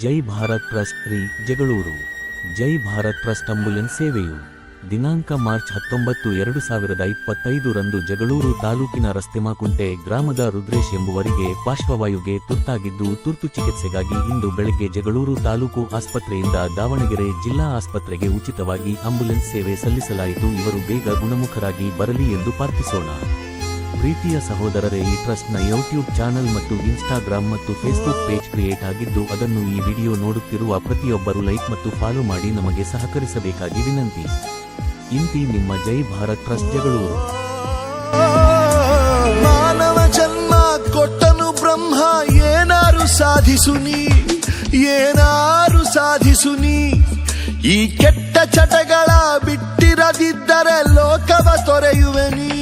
ಜೈ Bharat trust ರಿ ಜಗಳೂರು. ಜೈ Bharat trust ambulance ಸೇವೆಯು ದಿನಾಂಕ ಮಾರ್ಚ್ 19, 2025 ರಂದು ಜಗಳೂರು ತಾಲೂಕಿನ ರಸ್ತೆಮಾಕುಂಟೆ ಗ್ರಾಮದ ರುದ್ರೇಶ್ ಎಂಬುವರಿಗೆ ಪಾರ್ಶ್ವವಾಯುಗೆ ತುರ್ತಾಗಿದ್ದು ತುರ್ತು ಚಿಕಿತ್ಸೆಗಾಗಿ ಇಂದು ಬೆಳಗ್ಗೆ ಜಗಳೂರು ತಾಲೂಕು ಆಸ್ಪತ್ರೆಯಿಂದ ದಾವಣಗೆರೆ ಜಿಲ್ಲಾ ಆಸ್ಪತ್ರೆಗೆ ಉಚಿತವಾಗಿ ಆಂಬ್ಯುಲೆನ್ಸ್ ಸೇವೆ ಸಲ್ಲಿಸಲಾಯಿತು. ಇವರು ಬೇಗ ಗುಣಮುಖರಾಗಿ ಬರಲಿ ಎಂದು ಪ್ರಾರ್ಥಿಸೋಣ. ಪ್ರೀತಿಯ ಸಹೋದರರೇ, ಈ ಟ್ರಸ್ಟ್ನ ಯೂಟ್ಯೂಬ್ ಚಾನೆಲ್ ಮತ್ತು ಇನ್ಸ್ಟಾಗ್ರಾಮ್ ಮತ್ತು ಫೇಸ್ಬುಕ್ ಪೇಜ್ ಕ್ರಿಯೇಟ್ ಆಗಿದ್ದು ಅದನ್ನು ಈ ವಿಡಿಯೋ ನೋಡುತ್ತಿರುವ ಪ್ರತಿಯೊಬ್ಬರು ಲೈಕ್ ಮತ್ತು ಫಾಲೋ ಮಾಡಿ ನಮಗೆ ಸಹಕರಿಸಬೇಕಾಗಿ ವಿನಂತಿ. ಇಂತಿ ನಿಮ್ಮ ಜೈ ಭಾರತ್ ಟ್ರಸ್ಟ್ ಜಗಳೂರು. ಮಾನವ ಜನ್ಮ ಕೊಟ್ಟನು ಬ್ರಹ್ಮ, ಏನಾರು ಸಾಧಿಸುನಿ ಈ ಕೆಟ್ಟ ಚಟಗಳ ಬಿಟ್ಟಿರದಿದ್ದರೆ ಲೋಕವ ತೊರೆಯುವೆನಿ.